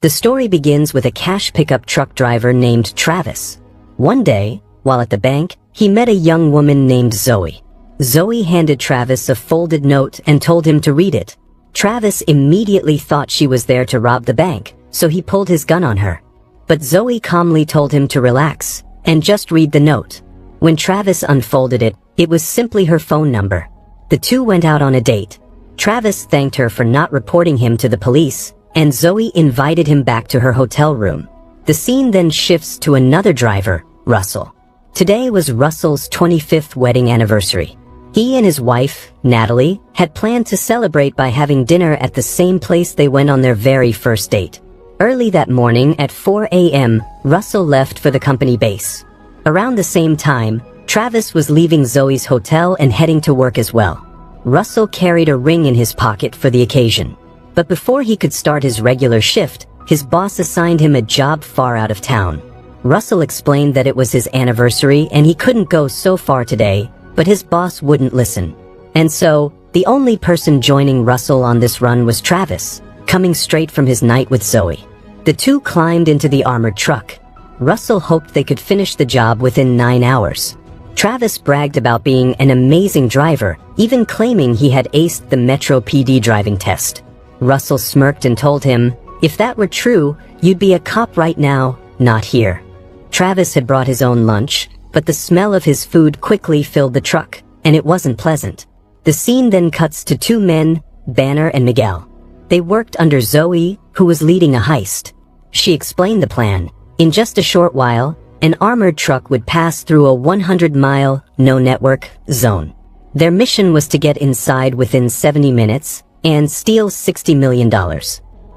The story begins with a cash pickup truck driver named Travis. One day, while at the bank, he met a young woman named Zoe. Zoe handed Travis a folded note and told him to read it. Travis immediately thought she was there to rob the bank, so he pulled his gun on her. But Zoe calmly told him to relax and just read the note. When Travis unfolded it, it was simply her phone number. The two went out on a date. Travis thanked her for not reporting him to the police, and Zoe invited him back to her hotel room. The scene then shifts to another driver, Russell. Today was Russell's 25th wedding anniversary. He and his wife, Natalie, had planned to celebrate by having dinner at the same place they went on their very first date. Early that morning at 4 a.m., Russell left for the company base. Around the same time, Travis was leaving Zoe's hotel and heading to work as well. Russell carried a ring in his pocket for the occasion. But before he could start his regular shift, his boss assigned him a job far out of town. Russell explained that it was his anniversary and he couldn't go so far today, but his boss wouldn't listen. And so, the only person joining Russell on this run was Travis, coming straight from his night with Zoe. The two climbed into the armored truck. Russell hoped they could finish the job within 9 hours. Travis bragged about being an amazing driver, even claiming he had aced the Metro PD driving test. Russell smirked and told him, "If that were true, you'd be a cop right now, not here." Travis had brought his own lunch, but the smell of his food quickly filled the truck, and it wasn't pleasant. The scene then cuts to two men, Banner and Miguel. They worked under Zoe, who was leading a heist. She explained the plan. In just a short while, an armored truck would pass through a 100-mile, no-network zone. Their mission was to get inside within 70 minutes and steal $60 million.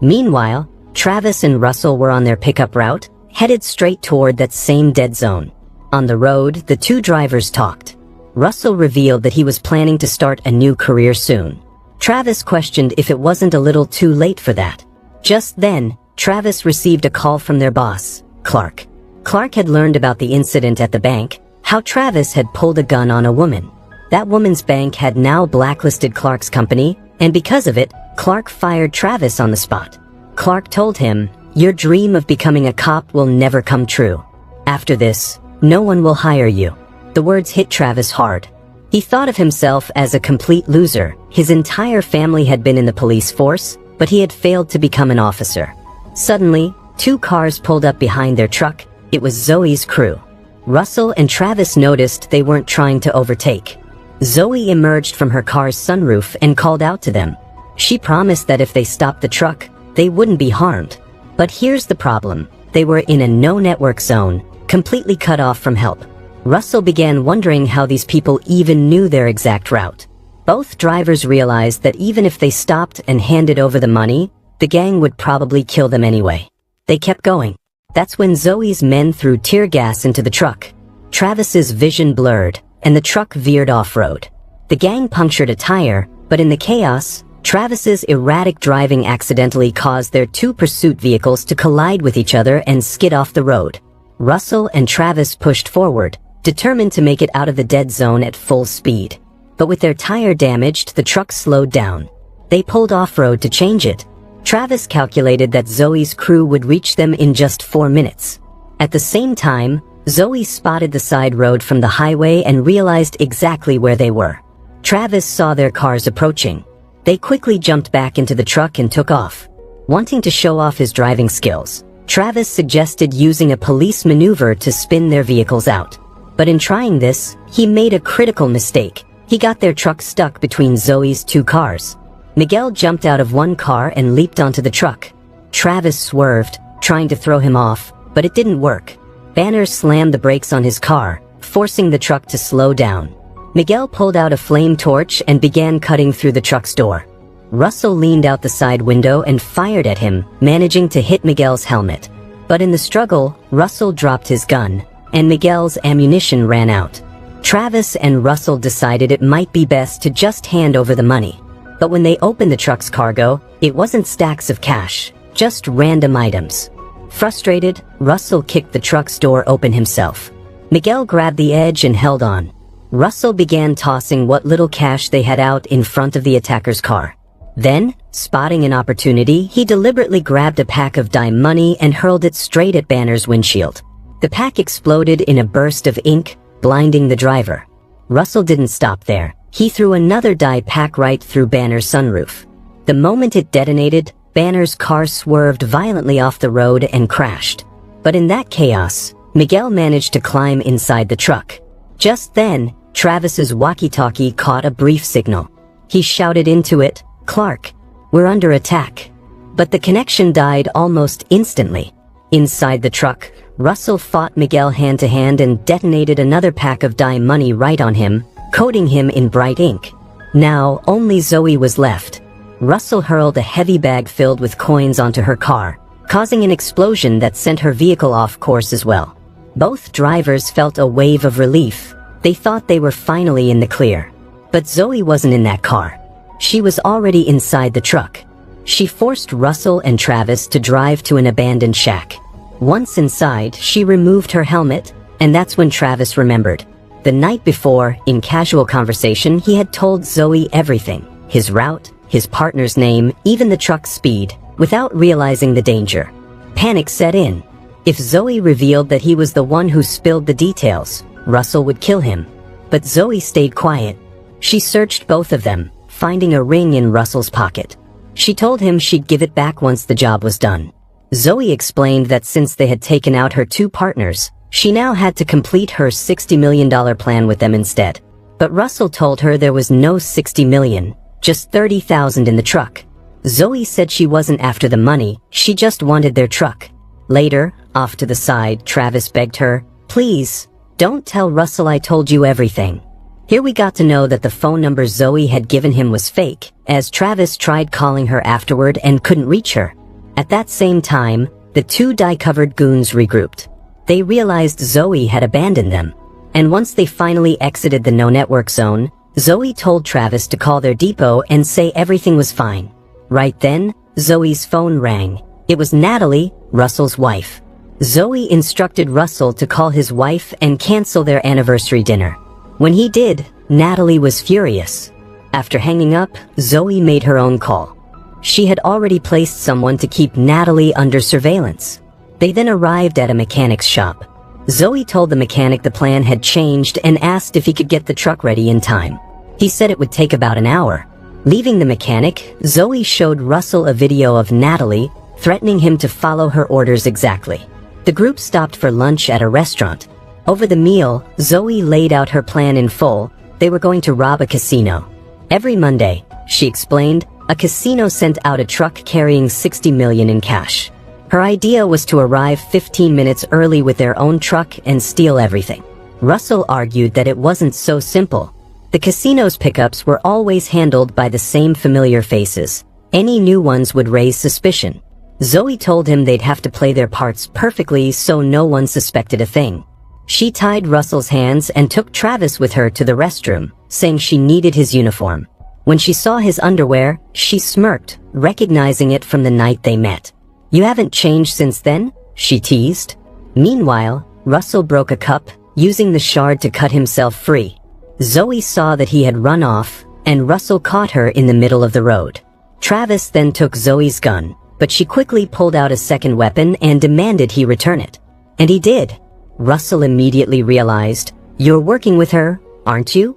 Meanwhile, Travis and Russell were on their pickup route, headed straight toward that same dead zone. On the road, the two drivers talked. Russell revealed that he was planning to start a new career soon. Travis questioned if it wasn't a little too late for that. Just then, Travis received a call from their boss, Clark. Clark had learned about the incident at the bank, how Travis had pulled a gun on a woman. That woman's bank had now blacklisted Clark's company, and because of it, Clark fired Travis on the spot. Clark told him, "Your dream of becoming a cop will never come true. After this, no one will hire you." The words hit Travis hard. He thought of himself as a complete loser. His entire family had been in the police force, but he had failed to become an officer. Suddenly, two cars pulled up behind their truck. It was Zoe's crew. Russell and Travis noticed they weren't trying to overtake. Zoe emerged from her car's sunroof and called out to them. She promised that if they stopped the truck, they wouldn't be harmed. But here's the problem. They were in a no-network zone, completely cut off from help. Russell began wondering how these people even knew their exact route. Both drivers realized that even if they stopped and handed over the money, the gang would probably kill them anyway. They kept going. That's when Zoe's men threw tear gas into the truck. Travis's vision blurred, and the truck veered off-road. The gang punctured a tire, but in the chaos, Travis's erratic driving accidentally caused their two pursuit vehicles to collide with each other and skid off the road. Russell and Travis pushed forward, determined to make it out of the dead zone at full speed. But with their tire damaged, the truck slowed down. They pulled off-road to change it. Travis calculated that Zoe's crew would reach them in just 4 minutes. At the same time, Zoe spotted the side road from the highway and realized exactly where they were. Travis saw their cars approaching. They quickly jumped back into the truck and took off. Wanting to show off his driving skills, Travis suggested using a police maneuver to spin their vehicles out. But in trying this, he made a critical mistake. He got their truck stuck between Zoe's two cars. Miguel jumped out of one car and leaped onto the truck. Travis swerved, trying to throw him off, but it didn't work. Banner slammed the brakes on his car, forcing the truck to slow down. Miguel pulled out a flame torch and began cutting through the truck's door. Russell leaned out the side window and fired at him, managing to hit Miguel's helmet. But in the struggle, Russell dropped his gun, and Miguel's ammunition ran out. Travis and Russell decided it might be best to just hand over the money. But when they opened the truck's cargo, it wasn't stacks of cash, just random items. Frustrated, Russell kicked the truck's door open himself. Miguel grabbed the edge and held on. Russell began tossing what little cash they had out in front of the attacker's car. Then, spotting an opportunity, he deliberately grabbed a pack of dime money and hurled it straight at Banner's windshield. The pack exploded in a burst of ink, blinding the driver. Russell didn't stop there. He threw another dye pack right through Banner's sunroof. The moment it detonated, Banner's car swerved violently off the road and crashed. But in that chaos, Miguel managed to climb inside the truck. Just then, Travis's walkie-talkie caught a brief signal. He shouted into it, "Clark, we're under attack." But the connection died almost instantly. Inside the truck, Russell fought Miguel hand-to-hand and detonated another pack of dime money right on him, coating him in bright ink. Now, only Zoe was left. Russell hurled a heavy bag filled with coins onto her car, causing an explosion that sent her vehicle off course as well. Both drivers felt a wave of relief. They thought they were finally in the clear. But Zoe wasn't in that car. She was already inside the truck. She forced Russell and Travis to drive to an abandoned shack. Once inside, she removed her helmet, and that's when Travis remembered. The night before, in casual conversation, he had told Zoe everything. His route, his partner's name, even the truck's speed, without realizing the danger. Panic set in. If Zoe revealed that he was the one who spilled the details, Russell would kill him. But Zoe stayed quiet. She searched both of them, finding a ring in Russell's pocket. She told him she'd give it back once the job was done. Zoe explained that since they had taken out her two partners, she now had to complete her $60 million plan with them instead. But Russell told her there was no $60 million, just $30,000 in the truck. Zoe said she wasn't after the money, she just wanted their truck. Later, off to the side, Travis begged her, "Please, don't tell Russell I told you everything." Here we got to know that the phone number Zoe had given him was fake, as Travis tried calling her afterward and couldn't reach her. At that same time, the two dye-covered goons regrouped. They realized Zoe had abandoned them. And once they finally exited the no-network zone, Zoe told Travis to call their depot and say everything was fine. Right then, Zoe's phone rang. It was Natalie, Russell's wife. Zoe instructed Russell to call his wife and cancel their anniversary dinner. When he did, Natalie was furious. After hanging up, Zoe made her own call. She had already placed someone to keep Natalie under surveillance. They then arrived at a mechanic's shop. Zoe told the mechanic the plan had changed and asked if he could get the truck ready in time. He said it would take about an hour. Leaving the mechanic, Zoe showed Russell a video of Natalie, threatening him to follow her orders exactly. The group stopped for lunch at a restaurant. Over the meal, Zoe laid out her plan in full. They were going to rob a casino. Every Monday, she explained, a casino sent out a truck carrying $60 million in cash. Her idea was to arrive 15 minutes early with their own truck and steal everything. Russell argued that it wasn't so simple. The casino's pickups were always handled by the same familiar faces. Any new ones would raise suspicion. Zoe told him they'd have to play their parts perfectly so no one suspected a thing. She tied Russell's hands and took Travis with her to the restroom, saying she needed his uniform. When she saw his underwear, she smirked, recognizing it from the night they met. "You haven't changed since then?" she teased. Meanwhile, Russell broke a cup, using the shard to cut himself free. Zoe saw that he had run off, and Russell caught her in the middle of the road. Travis then took Zoe's gun, but she quickly pulled out a second weapon and demanded he return it. And he did. Russell immediately realized, "You're working with her, aren't you?"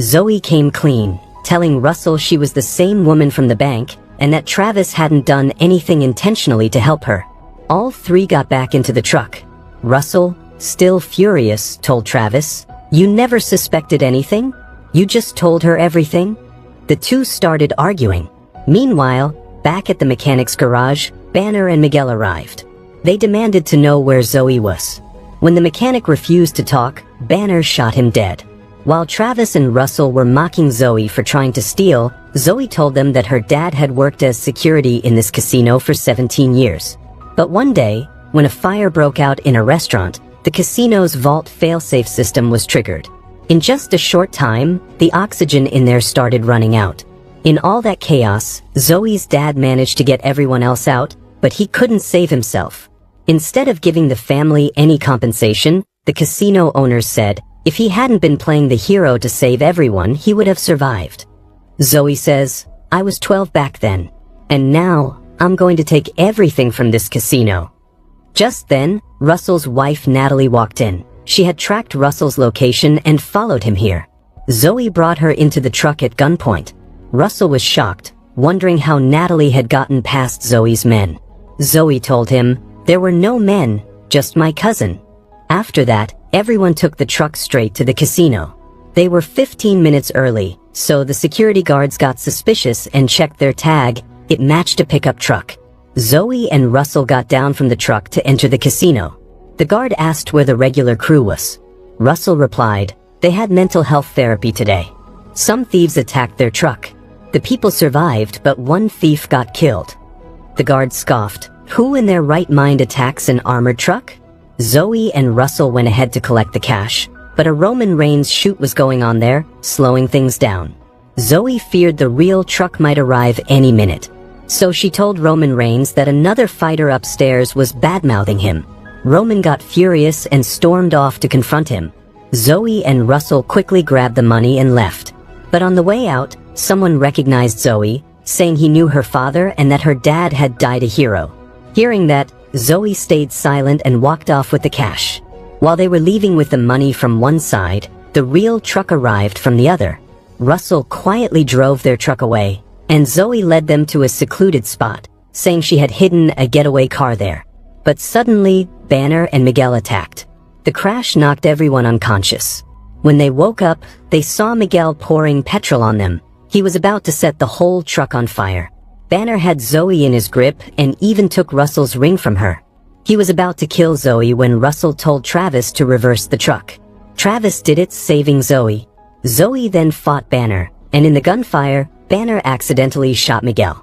Zoe came clean, telling Russell she was the same woman from the bank, and that Travis hadn't done anything intentionally to help her. All three got back into the truck. Russell, still furious, told Travis, "You never suspected anything? You just told her everything?" The two started arguing. Meanwhile, back at the mechanic's garage, Banner and Miguel arrived. They demanded to know where Zoe was. When the mechanic refused to talk, Banner shot him dead. While Travis and Russell were mocking Zoe for trying to steal, Zoe told them that her dad had worked as security in this casino for 17 years. But one day, when a fire broke out in a restaurant, the casino's vault failsafe system was triggered. In just a short time, the oxygen in there started running out. In all that chaos, Zoe's dad managed to get everyone else out, but he couldn't save himself. Instead of giving the family any compensation, the casino owners said, if he hadn't been playing the hero to save everyone, he would have survived. Zoe says, I was 12 back then. And now, I'm going to take everything from this casino. Just then, Russell's wife Natalie walked in. She had tracked Russell's location and followed him here. Zoe brought her into the truck at gunpoint. Russell was shocked, wondering how Natalie had gotten past Zoe's men. Zoe told him, "There were no men, just my cousin." After that, everyone took the truck straight to the casino. They were 15 minutes early, so the security guards got suspicious and checked their tag. It matched a pickup truck. Zoe and Russell got down from the truck to enter the casino. The guard asked where the regular crew was. Russell replied, "They had mental health therapy today. Some thieves attacked their truck. The people survived, but one thief got killed." The guard scoffed, "Who in their right mind attacks an armored truck?" Zoe and Russell went ahead to collect the cash, but a Roman Reigns shoot was going on there, slowing things down. Zoe feared the real truck might arrive any minute. So she told Roman Reigns that another fighter upstairs was bad-mouthing him. Roman got furious and stormed off to confront him. Zoe and Russell quickly grabbed the money and left. But on the way out, someone recognized Zoe, saying he knew her father and that her dad had died a hero. Hearing that, Zoe stayed silent and walked off with the cash. While they were leaving with the money from one side, the real truck arrived from the other. Russell quietly drove their truck away, and Zoe led them to a secluded spot, saying she had hidden a getaway car there. But suddenly, Banner and Miguel attacked. The crash knocked everyone unconscious. When they woke up, they saw Miguel pouring petrol on them. He was about to set the whole truck on fire. Banner had Zoe in his grip and even took Russell's ring from her. He was about to kill Zoe when Russell told Travis to reverse the truck. Travis did it, saving Zoe. Zoe then fought Banner, and in the gunfire, Banner accidentally shot Miguel.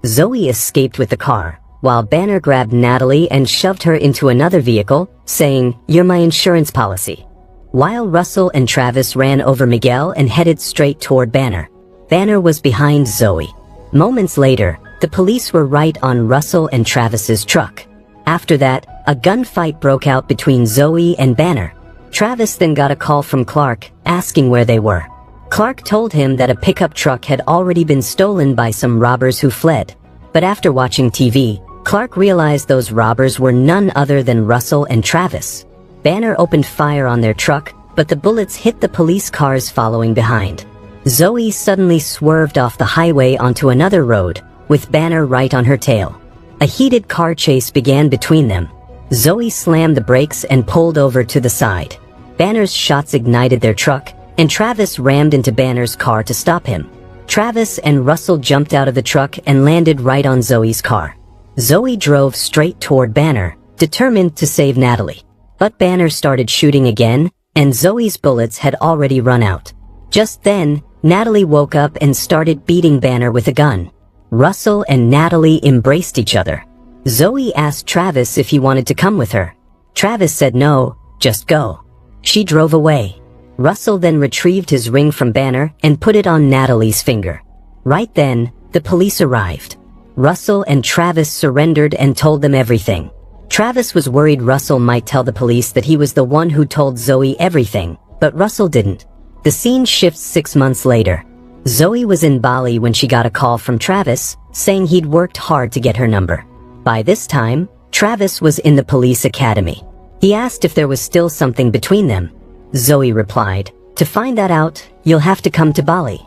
Zoe escaped with the car, while Banner grabbed Natalie and shoved her into another vehicle, saying, "You're my insurance policy." While Russell and Travis ran over Miguel and headed straight toward Banner. Banner was behind Zoe. Moments later, the police were right on Russell and Travis's truck. After that, a gunfight broke out between Zoe and Banner. Travis then got a call from Clark, asking where they were. Clark told him that a pickup truck had already been stolen by some robbers who fled. But after watching TV, Clark realized those robbers were none other than Russell and Travis. Banner opened fire on their truck, but the bullets hit the police cars following behind. Zoe suddenly swerved off the highway onto another road, with Banner right on her tail. A heated car chase began between them. Zoe slammed the brakes and pulled over to the side. Banner's shots ignited their truck, and Travis rammed into Banner's car to stop him. Travis and Russell jumped out of the truck and landed right on Zoe's car. Zoe drove straight toward Banner, determined to save Natalie. But Banner started shooting again, and Zoe's bullets had already run out. Just then, Natalie woke up and started beating Banner with a gun. Russell and Natalie embraced each other. Zoe asked Travis if he wanted to come with her. Travis said no, just go. She drove away. Russell then retrieved his ring from Banner and put it on Natalie's finger. Right then, the police arrived. Russell and Travis surrendered and told them everything. Travis was worried Russell might tell the police that he was the one who told Zoe everything, but Russell didn't. The scene shifts 6 months later. Zoe was in Bali when she got a call from Travis, saying he'd worked hard to get her number. By this time, Travis was in the police academy. He asked if there was still something between them. Zoe replied, "To find that out, you'll have to come to Bali."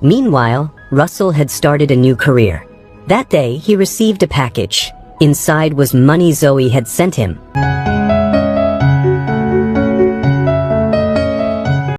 Meanwhile, Russell had started a new career. That day, he received a package. Inside was money Zoe had sent him.